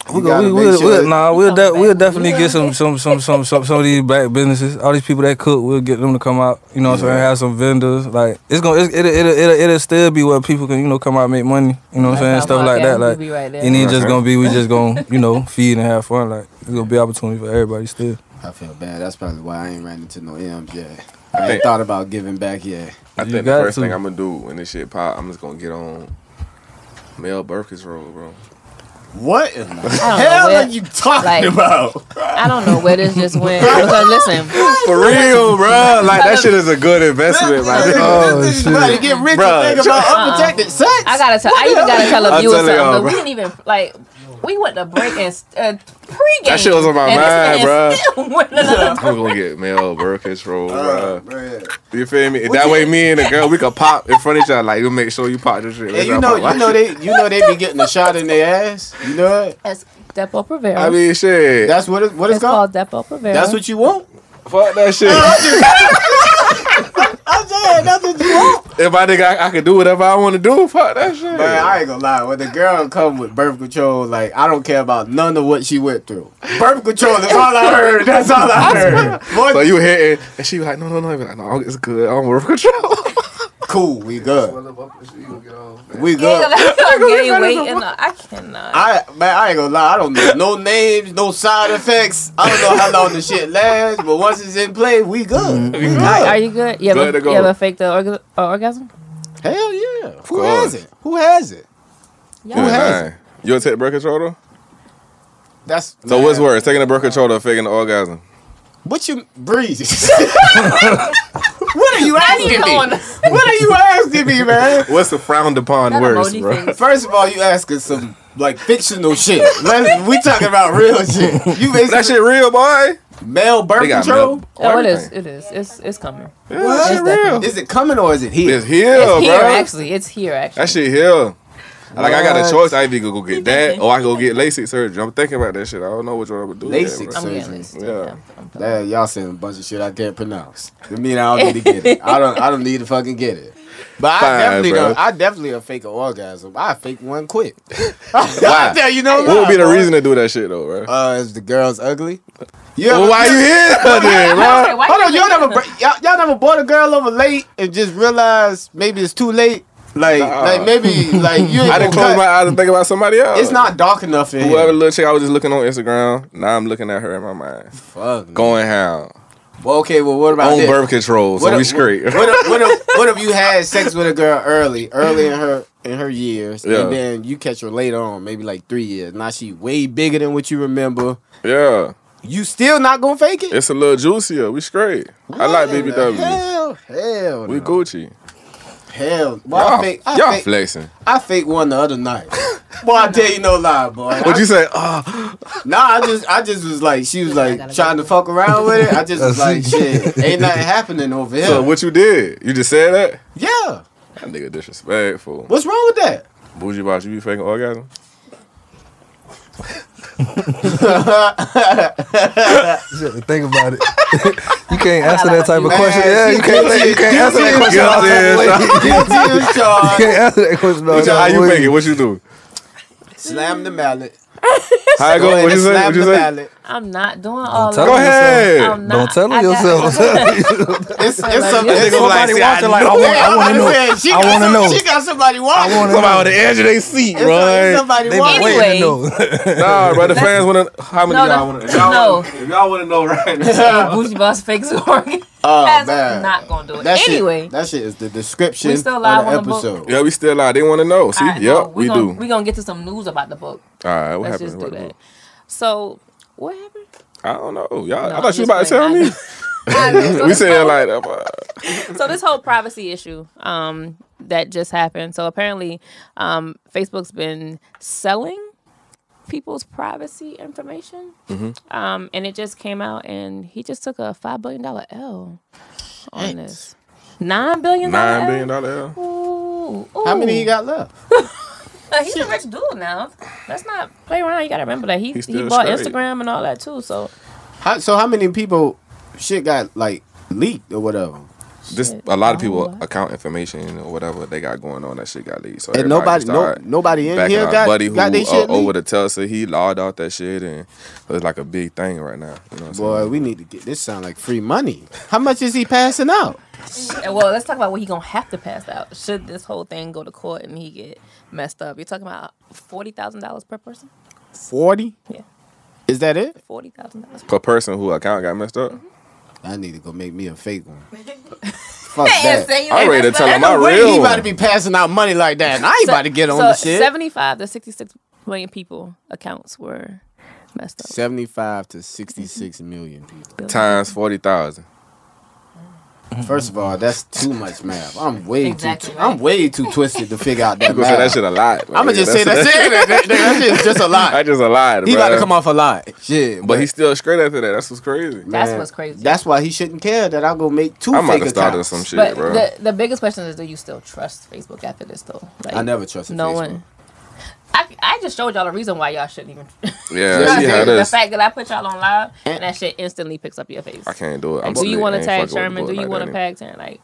We'll definitely get some of these black businesses. All these people that cook, we'll get them to come out. You know what I'm saying? Have some vendors. Like it'll still be where people can come out and make money. You know what I'm saying? Stuff like that. Like right it ain't just gonna be we just gonna feed and have fun. Like it's gonna be opportunity for everybody still. I feel bad. That's probably why I ain't ran into no M's yet. I ain't thought about giving back yet. I You think the got first to. thing I'm gonna do when this shit pop, I'm just gonna get on Mel Burke's roll, bro. What in the know hell where- are you talking like- about? I don't know where this just went. Because listen, For real, bro. Like that shit is a good investment, my nigga. This is about to get rich Bruh. and think about unprotected sex. I even gotta tell a I'm viewer telling something. y'all, But we bro. didn't even we went to break and pregame. That shit was on my and mind, this man bruh. still went another I'm gonna get Mel Burke's roll, bro. Bruh. You feel me? That way, me and the girl, we could pop in front of each other. Like, we'll make sure you pop this shit. And you know they be getting a shot in their ass. You know it? That's Depo Provera. I mean, shit. That's what it's it's called. called Depo Provera. That's what you want. Fuck that shit. I'm saying that's what you want. If I think I can do whatever I want to do, fuck that shit. Man, I ain't gonna lie. When the girl come with birth control, like I don't care about none of what she went through. Birth control. That's all I heard. That's all I heard. Boy, So you hitting, and she was like, no. I be like, no, it's good. I don't work control. cool. We good. We You good. gain weight and I cannot. I ain't gonna lie. I don't know no names, no side effects. I don't know how long the shit lasts, but once it's in play, we good. We good. Are you good? You Good to go. ever faked the orgasm? Hell yeah. Who course. has it? Who has it? Yeah. You has ain't You want to take the birth control, though? That's So what's worse, taking the birth control or faking the orgasm? What you breeze? What are you asking me? going What are you asking me, man? What's the frowned upon That worse, emoji bro? face. First of all, you asking some like fictional shit. We talking about real shit. You That basically shit real, boy. male birth They got control. male- Oh, it is. everything. It is. It's coming. Yeah, that shit It's real. Is it coming or is it here? It's here, It's here bro. actually. It's here actually. That shit here. Like, I got a What? choice. I either go get that or I go get LASIK surgery. I'm thinking about that shit. I don't know which one I would do. LASIK yet, bro. I'm getting surgery. this. Yeah. Y'all saying a bunch of shit I can't pronounce. I mean, I don't need to get it. I don't need to fucking get it. But Fine, bro. I definitely a fake an orgasm. I fake one quick. I tell you no What would be the lie, boy. reason to do that shit though, bro? Is the girl's ugly? Well, why you here then, bro? Okay, why Hold on, you y'all never bought a girl over late and just realized maybe it's too late? Like maybe like you ain't I didn't gonna close cut. my eyes and think about somebody else. It's not dark enough in Whoever here. little chick I was just looking on Instagram, now I'm looking at her in my mind. Fuck. Man. Going how? Well, okay, well, what about On this? birth control, so we straight. What if you had sex with a girl early in her years, Yeah. and then you catch her later on, maybe like 3 years. Now she way bigger than what you remember. Yeah. You still not gonna fake it? It's a little juicier. We straight. I like BBW. Hell, We no. Gucci. Hell, boy, I Y'all fake flexing. I faked one the other night. Boy, I tell you no lie, boy. What'd you say? Nah, I just was like, she was like trying to fuck around with it. I just was like, shit, ain't nothing happening over here. So what you did? You just said that? Yeah. That nigga disrespectful. What's wrong with that? Bougie boss, you be faking orgasm? Shit, think about it. You can't answer that type of question. Yeah, you can't answer that question. Guilty as You charged. can't answer that question. How you fake it? What you do? Slam the mallet. How it go? What you say? Slam What you the say? mallet. I'm not doing all of tell Go her that. ahead. I'm not. Don't tell her I got- yourself. It's something. If somebody watching, like, I wanna know. I wanna know. She got somebody watching. Somebody on the edge of their seat, It's bro. somebody They watching. been waiting to know. Nah, bro. The fans wanna. How many No, of y'all no, wanna? no. If y'all wanna know right now. Bougie Boss fakes organ. Oh, That's man. not gonna do it. That Anyway, shit, that shit is the description We still of live the on the book? episode. Yeah, we still live. They wanna know. See? all right, no, Yep, we do. We're gonna get to some news about the book. All right, what Let's happened? just do What that. happened? So, what happened? I don't know. Y'all, No, I thought you was I'm about to just tell playing. me. I know. We saying like that. So this whole privacy issue that just happened. So apparently, Facebook's been selling people's privacy information, and it just came out, and he just took a $5 billion L on this. $9 billion. $9 billion L. Ooh, How many he got left? He's a rich dude now. Let's not play around. You gotta remember that he still bought straight. Instagram and all that too. So How many people shit got like leaked or whatever? Just a lot of people account information or whatever they got going on. That shit got leaked. So And everybody nobody started nobody in backing here our got buddy who they shit over leaked? to Tulsa. He logged out that shit, and it's like a big thing right now. You know what I'm Boy, saying? we need to get this. Sound like free money. How much is he passing out? well, let's talk about what he gonna have to pass out. Should this whole thing go to court and he get messed up? You're talking about $40,000 per person. 40? Yeah, Is that it? $40,000. Per person who account got messed up. I need to go make me a fake one. Fuck that. I'm ready to tell him my Wait, real he about one. to be passing out money like that. And I ain't about to get on so the shit. 75 to 66 million people accounts were messed up. 75 to 66 million people. Times 40,000. First of all, that's too much math. I'm way Exactly, too. right? I'm way too twisted to figure out that You gonna say that math. shit a lot? I'm gonna just say that shit. That shit is just a lie. That's just a lot. He bruh. about to come off a lie. Shit, But he's still straight after that. That's what's crazy. That's man, what's crazy. That's why he shouldn't care that I'll go make two I'm about fake to start accounts. some shit, but bro. the biggest question is, do you still trust Facebook after this though? Like, I never trusted no Facebook. one. I just showed y'all the reason why y'all shouldn't even. Yeah, see how the this. fact that I put y'all on live and that shit instantly picks up your face. I can't do it. Like, do you want to tag Sherman? Do you want to pack? tag Taryn? Like,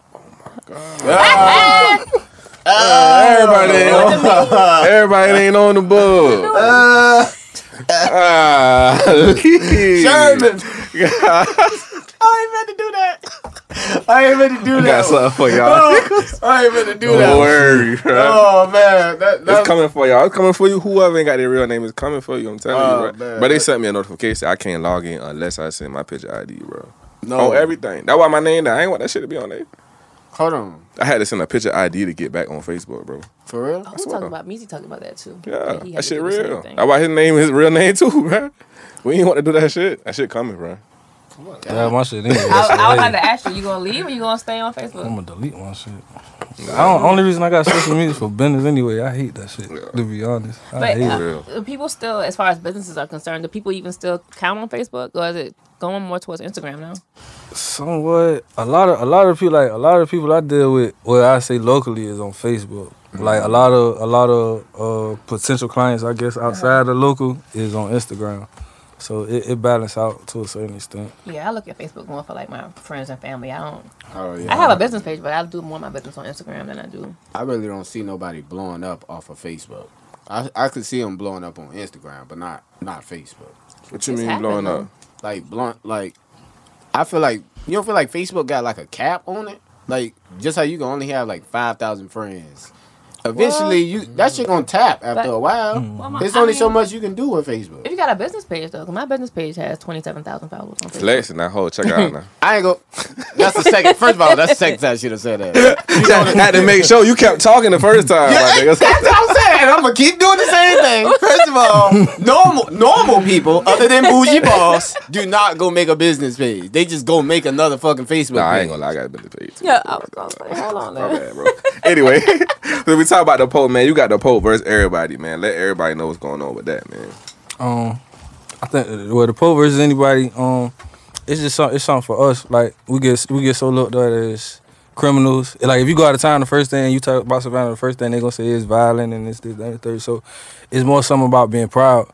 Everybody ain't on the book. Sherman. I ain't meant to do that. I ain't meant to do Got that. something for y'all. I ain't meant to do Don't that. worry, bro. Oh man, It's that's coming for y'all. It's coming for you. Whoever ain't got their real name is coming for you. I'm telling Oh, you, bro. man. But they sent me a notification. I can't log in unless I send my picture ID, bro. no On everything. That's why my name there. I ain't want that shit to be on there. Hold on, I had to send a picture ID to get back on Facebook, bro. for real? oh, we talking about Meezy talking about that too. Yeah, Like, he had that to shit do the same real. thing. That's why his name is real name too, bro. We ain't want to do that shit. That shit coming, bro. Yeah, my shit anyway. I would like to ask you: you gonna leave or you gonna stay on Facebook? I'm gonna delete my shit. Only reason I got social media is for business anyway. I hate that shit. To be honest, I But hate it. real. do people still, as far as businesses are concerned, do people even still count on Facebook, or is it going more towards Instagram now? Somewhat. A lot of people I deal with, well, I say locally, is on Facebook. Like a lot of potential clients, I guess, outside the local is on Instagram. So it balance out to a certain extent. Yeah, I look at Facebook more for like my friends and family. I don't. Oh yeah. I have a business page, but I do more of my business on Instagram than I do. I really don't see nobody blowing up off of Facebook. I could see them blowing up on Instagram, but not Facebook. What you It's mean blowing happening. up? Like I feel like you don't feel like Facebook got like a cap on it. Like just how you can only have like 5,000 friends. Eventually, that shit gonna tap after a while. There's only so much you can do with Facebook. If you got a business page though, 'cause my business page has 27,000 followers on Facebook. Flexing that whole. Check it out now. I ain't go. That's the second. First of all, that's the second time I should have said that. Had to make sure you kept talking the first time. Yeah, my nigga. that's what I'm saying. I'm gonna keep doing the same thing. First of all, normal people, other than bougie boss, do not go make a business page. They just go make another fucking Facebook Nah, I page. ain't gonna lie. I got a business page. Yeah, I was gonna say, hold on My there. bad, bro. Anyway, so we talk about the poll, man. You got the poll versus everybody, man. Let everybody know what's going on with that, man. I think the Pope versus anybody, it's just it's something for us. Like we get so looked at as criminals. Like if you go out of town, the first thing you talk about Savannah, the first thing they gonna say is violent and this, that, and the third. So it's more something about being proud.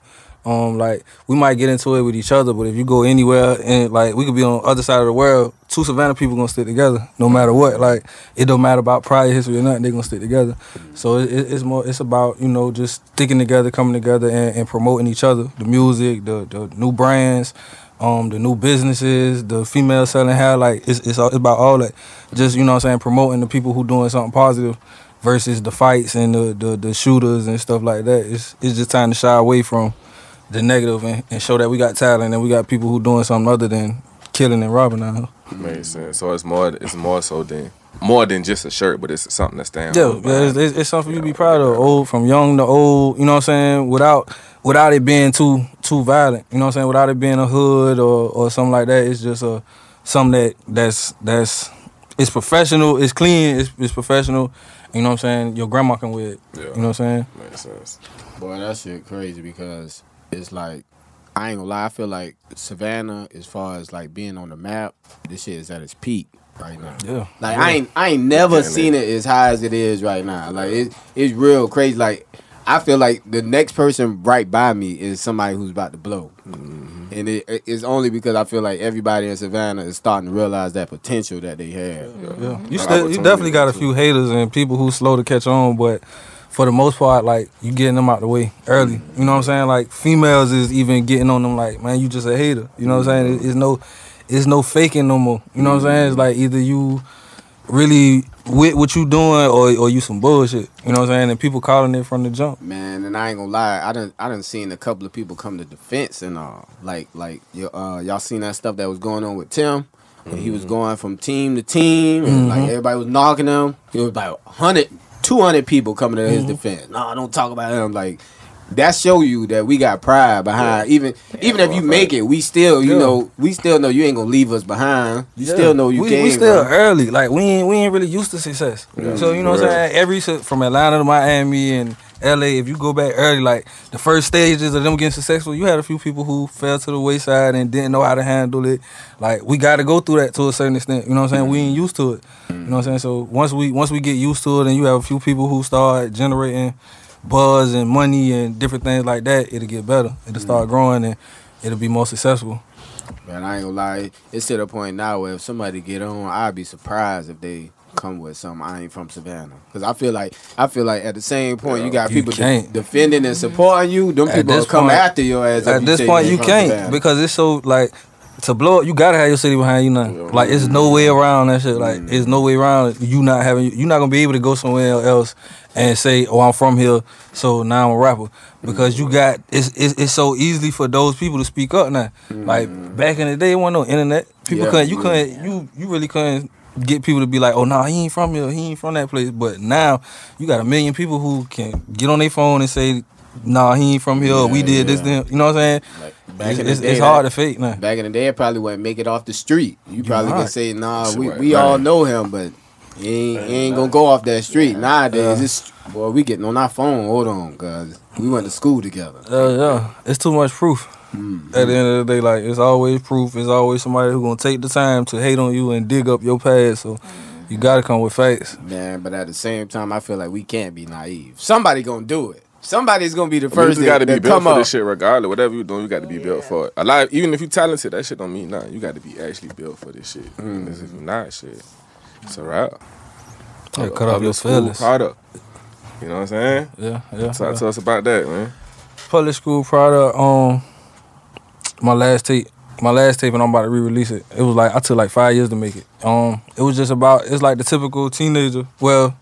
Like we might get into it with each other, but if you go anywhere and like we could be on the other side of the world, two Savannah people gonna stick together no matter what. Like it don't matter about prior history or nothing, they gonna stick together. So it's about just sticking together, coming together, and promoting each other. The music, the new brands, the new businesses, the female selling hair. Like it's about all that. Just what I'm saying, promoting the people who doing something positive versus the fights and the shooters and stuff like that. It's just time to shy away from the negative and show that we got talent and we got people who doing something other than killing and robbing now. Makes sense. So it's more so than more than just a shirt, but it's something that stands. Yeah, it's something for you to be proud of. Old, from young to old, you know what I'm saying? Without it being too violent, you know what I'm saying? Without it being a hood or something like that. It's just something that's it's professional, it's clean, it's professional. You know what I'm saying? Your grandma can wear it. Yeah. You know what I'm saying? Makes sense. Boy, that shit crazy because it's like, I ain't gonna lie, I feel like Savannah, as far as like being on the map, this shit is at its peak right now. Yeah. Like I ain't never seen it as high as it is right now. Like it's real crazy. Like I feel like the next person right by me is somebody who's about to blow. And it's only because I feel like everybody in Savannah is starting to realize that potential that they have. Yeah. You definitely got a few haters and people who slow to catch on, but for the most part, like, you getting them out the way early. You know what I'm saying? Like, females is even getting on them like, man, you just a hater. You know what I'm saying? It's no faking no more. You know what I'm saying? It's like either you really with what you doing or you some bullshit. You know what I'm saying? And people calling it from the jump. Man, and I ain't gonna lie, I done seen a couple of people come to defense and all. Like y'all seen that stuff that was going on with Tim? And he was going from team to team and like everybody was knocking him. It was about 200 people coming to his defense. No, don't talk about him. Like, that show you that we got pride behind. Even if you make it, we still, know you ain't gonna leave us behind. You still know you can. We still early. Like, we ain't really used to success. So, you know what I'm saying? From Atlanta to Miami and LA, if you go back early, like, the first stages of them getting successful, you had a few people who fell to the wayside and didn't know how to handle it. Like, we got to go through that to a certain extent. You know what I'm saying? We ain't used to it. You know what I'm saying? So once we get used to it and you have a few people who start generating buzz and money and different things like that, it'll get better. It'll start growing and it'll be more successful. Man, I ain't gonna lie. It's to the point now where if somebody get on, I'd be surprised if they come with something. I ain't from Savannah, because I feel like at the same point you got people defending and supporting you. Them people will come after your ass. At this point, you can't, because it's so like, to blow up, you gotta have your city behind you now. Like, it's no way around that shit. Like, it's no way around you not having. You're not gonna be able to go somewhere else and say, "Oh, I'm from here, so now I'm a rapper." Because you got it's so easily for those people to speak up now. Like, back in the day, there wasn't no internet. People you really couldn't get people to be like, "Oh, nah, he ain't from here. He ain't from that place." But now you got a million people who can get on their phone and say, "Nah, he ain't from here. We did this." Then you know what I'm saying? Like, back in the day, it's hard to fake now. Back in the day, it probably wouldn't make it off the street. You probably could say, "Nah, we all know him, but he ain't gonna go off that street." Nowadays, it's boy, we getting on our phone. Hold on, cause we went to school together. It's too much proof. At the end of the day, like, it's always proof. It's always somebody who's gonna take the time to hate on you and dig up your past. So you gotta come with facts. Man, but at the same time, I feel like we can't be naive. Somebody gonna do it. somebody's gonna be the You first just got to be that built come for up. this shit regardless. Whatever you doing, you got to be built for it. A lot, even if you talented, that shit don't mean nothing. You got to be actually built for this shit. Because if you're not, shit, it's a wrap. Yeah, cut off your feelings. Product. You know what I'm saying? Yeah. Talk to us about that, man. Public school product. My last tape, and I'm about to re-release it. It was like I took like 5 years to make it. It was just about. It's like the typical teenager. Well,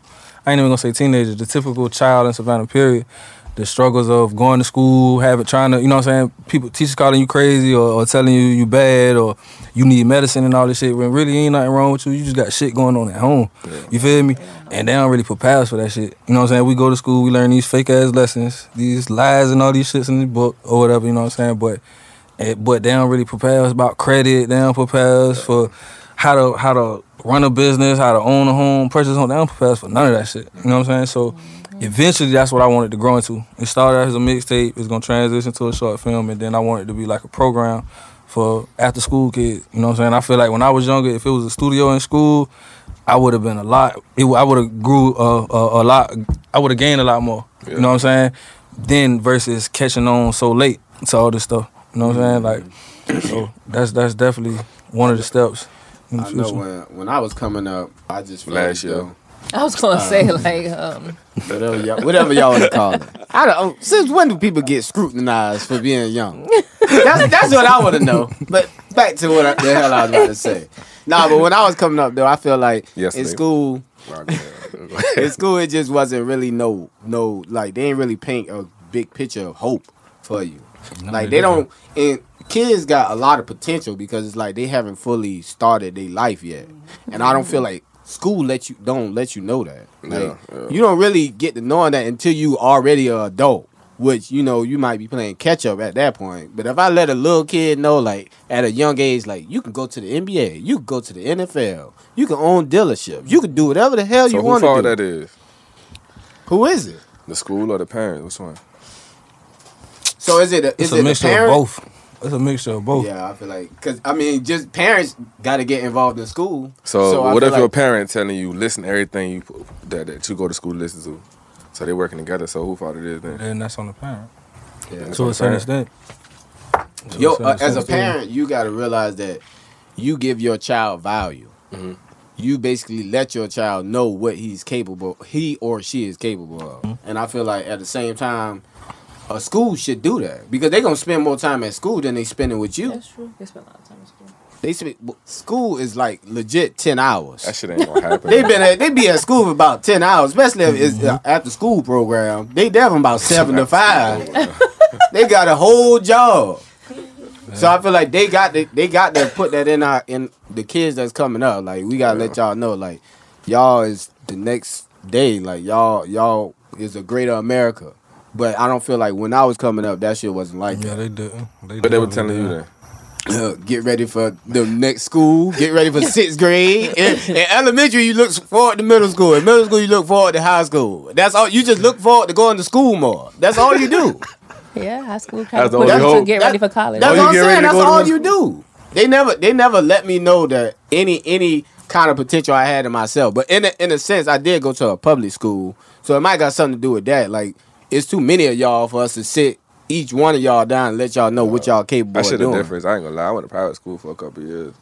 I ain't even gonna say teenager. The typical child in Savannah, period. The struggles of going to school, trying to, you know what I'm saying? Teachers calling you crazy or telling you bad or you need medicine and all this shit. When really ain't nothing wrong with you. You just got shit going on at home. Yeah. You feel me? And they don't really prepare us for that shit. You know what I'm saying? We go to school, we learn these fake ass lessons, these lies and all these shits in the book or whatever. You know what I'm saying? But they don't really prepare us about credit. They don't prepare us for how to run a business, how to own a home, purchase a home. They don't prepare us for none of that shit. You know what I'm saying? So eventually that's what I wanted to grow into. It started out as a mixtape. It's gonna transition to a short film, and then I wanted it to be like a program for after school kids. You know what I'm saying? I feel like when I was younger, if it was a studio in school, I would have been a lot. I would have grew a lot. I would have gained a lot more. Yeah. You know what I'm saying? Then versus catching on so late to all this stuff. You know what I'm saying? Like, so that's definitely one of the steps. I know when I was coming up, I just felt last year. I was gonna say like whatever y'all want to call it. I don't. Since when do people get scrutinized for being young? That's what I want to know. But back to what the hell I was about to say. Nah, but when I was coming up though, I feel like in school, it just wasn't really no like they ain't really paint a big picture of hope for you. Like they don't. And kids got a lot of potential because it's like they haven't fully started their life yet, and I don't feel like school don't let you know that. Like, you don't really get to knowing that until you already an adult, which you might be playing catch up at that point. But if I let a little kid know, like at a young age, like you can go to the NBA, you can go to the NFL, you can own dealerships, you can do whatever the hell you want to do. So who fault that is? Who is it? The school or the parents? Which one? So is it a mixture of both? It's a mixture of both. Yeah, I feel like, because, I mean, just parents got to get involved in school. So what if your parent telling you, listen to everything that you go to school to listen to? So they working together, so who fault it is then? Then that's on the parent. Yeah. To a certain extent. As a parent, you got to realize that you give your child value. Mm-hmm. You basically let your child know what he or she is capable of. Mm-hmm. And I feel like at the same time, a school should do that because they're going to spend more time at school than they spending with you. That's true. They spend a lot of time at school. School is like legit 10 hours. That shit ain't going to happen. They be at school for about 10 hours, especially if it's after school program. They there from about 7 to 5. They got a whole job. So I feel like they got to put that in the kids that's coming up. Like we got to let y'all know, like y'all is the next day. Like y'all is a greater America. But I don't feel like when I was coming up, that shit wasn't like that. Yeah, they didn't. But they were telling you that. Get ready for the next school. Get ready for 6th grade. In elementary, you look forward to middle school. In middle school, you look forward to high school. That's all. You just look forward to going to school more. That's all you do. Yeah, high school kind of put you to get ready for college. That's what I'm saying. That's all you do. They never let me know that any kind of potential I had in myself. But in a sense, I did go to a public school, so it might got something to do with that. Like, it's too many of y'all for us to sit each one of y'all down and let y'all know what y'all capable of doing. That shit a difference. I ain't gonna lie. I went to private school for a couple of years.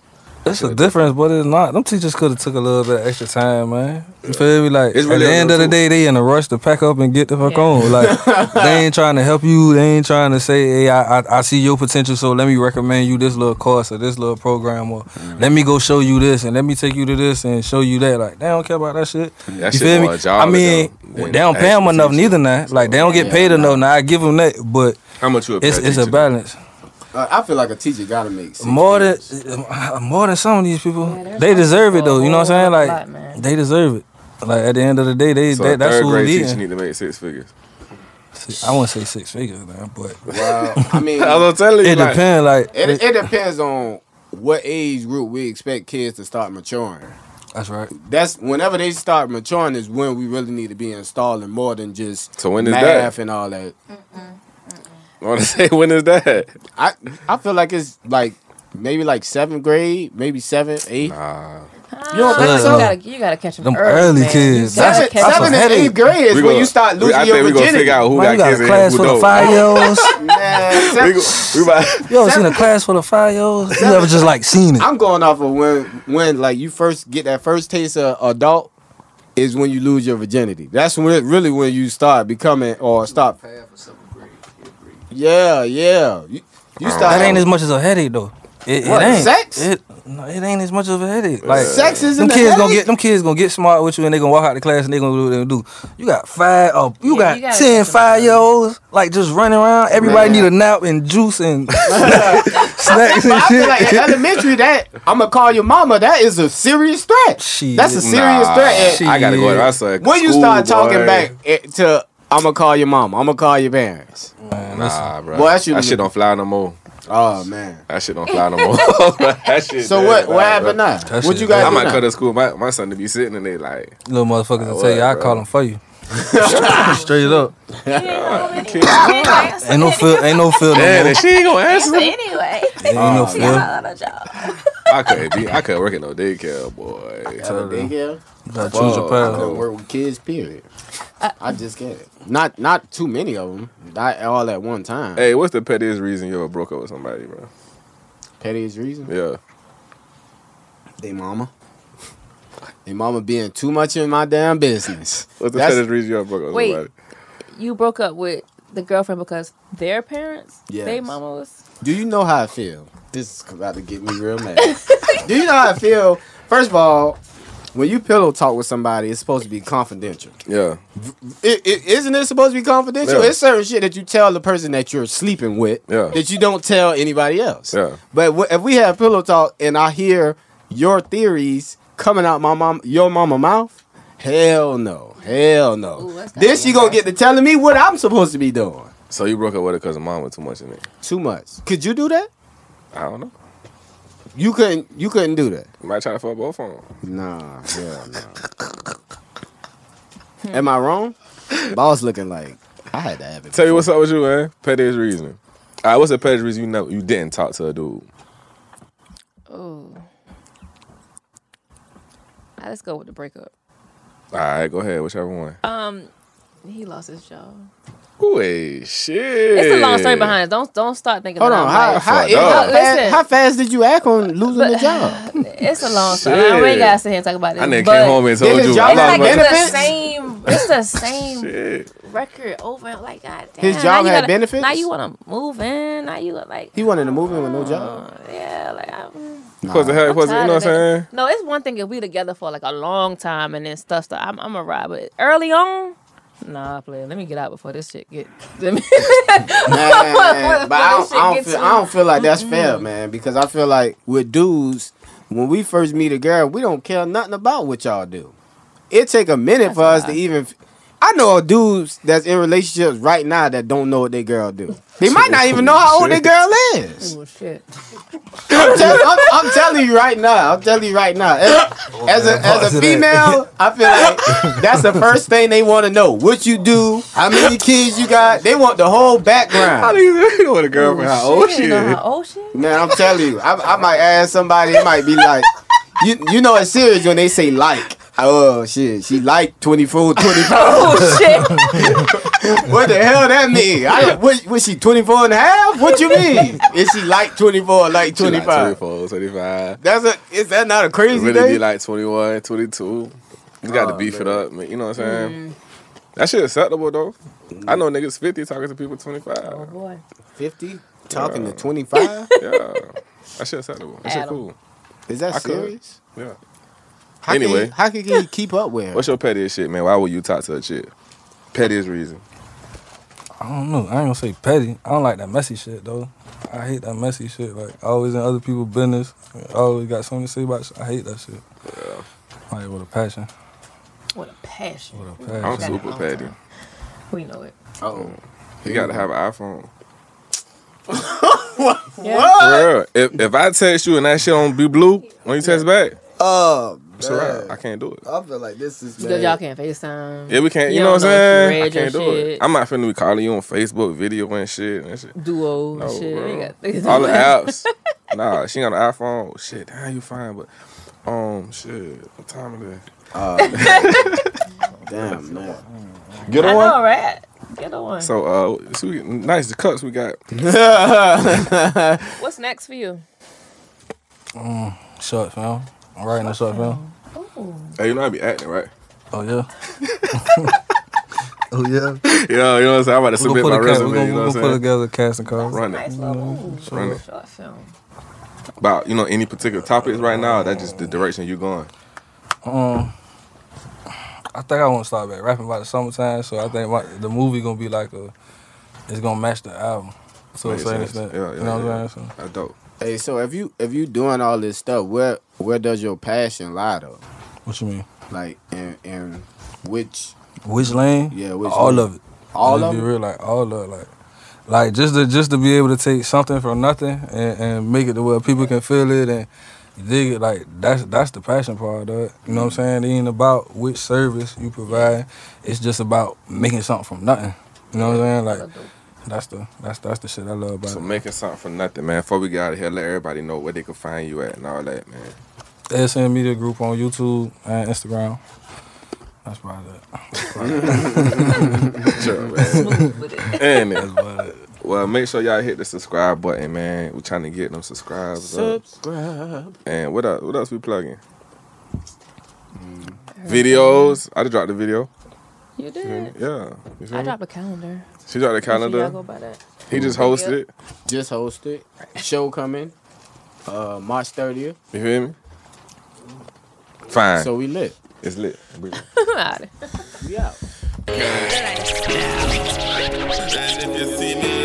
It's a difference, but it's not. Them teachers could have took a little bit of extra time, man. You feel me? Like, really at the end of the day, they in a rush to pack up and get the fuck on. Like, they ain't trying to help you. They ain't trying to say, hey, I see your potential, so let me recommend you this little course or this little program, or let me go show you this and let me take you to this and show you that. Like, they don't care about that shit. That you shit feel me? I mean, they don't pay them enough neither now. Like, they don't get paid enough now. I give them that, but how much you it's a balance. I feel like a teacher gotta make more than some of these people. Yeah, they deserve it though. You know what I'm saying? Like they deserve it. Like at the end of the day, that's who grade leading. Teacher need to make 6 figures. I won't say 6 figures, man, but I mean, I was telling you, it depends. Like it depends on what age group we expect kids to start maturing. That's right. That's whenever they start maturing is when we really need to be installing more than just so when is math that? And all that. I want to say, when is that? I feel like it's like maybe like 7th grade, maybe 7th, 8th. Nah. You don't think so? You gotta catch them Them early, early kids. You gotta That's catch 'em. 7th and 8th grade is when you start losing I your think we gonna virginity. figure out who Man, you got got kids a and class who full of don't. 5-year-olds. Man, We about. You ever seen a class full of 5-year-olds? You ever just like seen it? I'm going off of when like you first get that first taste of adult is when you lose your virginity. That's when really when you start becoming or stop. Yeah. You start. That ain't as much as a headache though. It What, ain't. sex? It ain't as much of a headache. Like Sex isn't them a kids headache? them kids gonna get smart with you and they gonna walk out the class and they gonna do what they gonna do. You got you gotta 10 catch 'em 5-year-olds like just running around. Everybody Man. need a nap and juice and snacks and I feel like in shit. elementary that I'm gonna call your mama. That is a serious threat. Shit. That's a serious threat. And Shit. I gotta go to my son. when you School, start talking boy. back to I'm gonna call your mama. I'm gonna call your parents. Nah, bro. Boy, that shit don't fly no more. Oh man. That shit don't fly no more. That shit. So dead, what happened bro. now? That What shit you is got? I might cut to school. My son to be sitting and they like, Little motherfuckers will What, tell you I bro? call them for you. Straight up. Ain't no feel man, no and more. she ain't gonna answer. Anyway, Ain't no feel. I couldn't work at no daycare, boy. Daycare? You gotta choose your I path. couldn't work with kids. Period. I just get it. Not too many of them. Not all at one time. Hey, what's the pettiest reason you ever broke up with somebody, bro? Pettiest reason? Yeah. They mama. They mama being too much in my damn business. What's the That's- pettiest reason you ever broke up with Wait. somebody? you broke up with the girlfriend because their parents, Yes. they mama was. Do you know how I feel? This is about to get me real mad. Do you know how I feel? First of all, when you pillow talk with somebody, it's supposed to be confidential. Yeah. Isn't it supposed to be confidential? Yeah. It's certain shit that you tell the person that you're sleeping with Yeah. that you don't tell anybody else. Yeah. But if we have pillow talk and I hear your theories coming out your mama mouth, hell no. Hell no. Ooh, that's Then she gonna get to telling me what I'm supposed to be doing. So you broke up with her because her mom was too much in it? Too much. Could you do that? I don't know. You couldn't do that. You might try to fuck both of them. Nah, hell no. Am I wrong? Boss looking like I had to have it. Tell you what's up with you, man. Pettiest reason. All right, what's the pettiest reason you didn't talk to a dude? Oh, let's go with the breakup. All right, go ahead. Whichever one. He lost his job. Ooh, shit. It's a long story behind it. Don't start thinking. Hold that on. I'm like- fucked up. Listen. How fast did you act on losing the job? It's a long story. Shit. We ain't gotta sit here and talk about it. I nigga but came home and told Did his you. job I It's lost like my benefits? it's the same shit. record over. Like God damn. His now job you had gotta- benefits? Now you want to move in. Now you like. He wanted to move in with no job. Yeah, like. Because the hell, I'm you know tired what I'm of that. saying? No, it's one thing if we together for like a long time and then stuff. I'm a ride, but early on, nah, player. Let me get out before this shit get. Man, but I Shit gets don't feel like that's fair, man. Because I feel like with dudes, when we first meet a girl, we don't care nothing about what y'all do. It take a minute for us to even. I know dudes that's in relationships right now that don't know what their girl do. They might not even know how old their girl is. Oh shit! I'm telling you right now. As a female, I feel like that's the first thing they want to know. What you do, how many kids you got. They want the whole How background. do you know what a girlfriend? How old she You know is? how old she is? Man, I'm telling you. I might ask somebody. It might be like, you know, it's serious when they say like. Oh shit, she like 24, 25. Oh shit! What the hell that mean? Was she 24 and a half? What you mean? Is she like 24 or like She 25? like 24, 25. Is that not a crazy Really thing? be like 21, 22. You got to beef it up. You know what I'm saying? That shit acceptable, though. I know niggas 50 talking to people 25. Oh boy. 50? Talking to 25? Yeah. That shit acceptable. That shit Adam. cool. Is that I could. serious? Yeah. How Anyway. how can he keep up with her? What's your pettiest shit, man? Why would you talk to a chick? Pettiest reason. I don't know. I ain't gonna say petty. I don't like that messy shit though. I hate that messy shit. Like always in other people's business. Always got something to say about shit. I hate that shit. Yeah. Like with a passion. What a passion. With a passion. I'm Got it super all petty. time. We know it. Oh. You got to have an iPhone. Yeah. For real. If I text you and that shit don't be blue when you text back, Oh, it's a wrap. I can't do it. I feel like this is Because y'all can't FaceTime. Yeah, we can't. You You know what I'm don't know if you saying? I read your can't do it. shit. I'm not finna be calling you on Facebook, video and shit. Duo No, shit. bro. You got things All the like that. apps. Nah, she got an iPhone. Shit, damn, you fine, but Shit. What time is it? Damn, man. Get I on. know, right? Get on. So, nice the cuts we got. What's next for you? Short film. I'm writing a short film. Hey, you know I be acting, right? Oh yeah. Oh yeah. Yeah, you know what I'm saying? I'm about to submit my resume. We're You know gonna what put I'm saying? together a casting call. Run Nice it. little Run it. short film. About any particular topics right now? That's just the direction you going. I think I want to start back rapping by the summertime, so I think the movie gonna be like it's gonna match the album. So Makes saying sense. that, Yeah, you know what I'm saying? So, That's dope. Hey, so if you doing all this stuff, where does your passion lie though? what you mean? Like in which Which lane? Yeah, which all lane? of it. All Let's of be it? real, like all of it, like just to be able to take something from nothing and make it to where people can feel it and dig it. Like that's the passion part of it. You know what I'm saying? It ain't about which service you provide. It's just about making something from nothing. You know what I'm saying? Like that's the shit I love about So it. making something from nothing, man. Before we get out of here, let everybody know where they can find you at and all that, man. SN Media Group on YouTube and Instagram. That's about it. Sure, man. And That's about it. well, make sure y'all hit the subscribe button, man. We're trying to get them subscribers up. subscribe? And what else we plugging? Videos. I just dropped the video. You did. Yeah. You feel I me? dropped a calendar. She dropped the Make sure y'all calendar. go by that. He just hosted it. Just hosted. Show coming. March 30th. You feel me? Fine. So we lit. It's lit. We out. And if you see me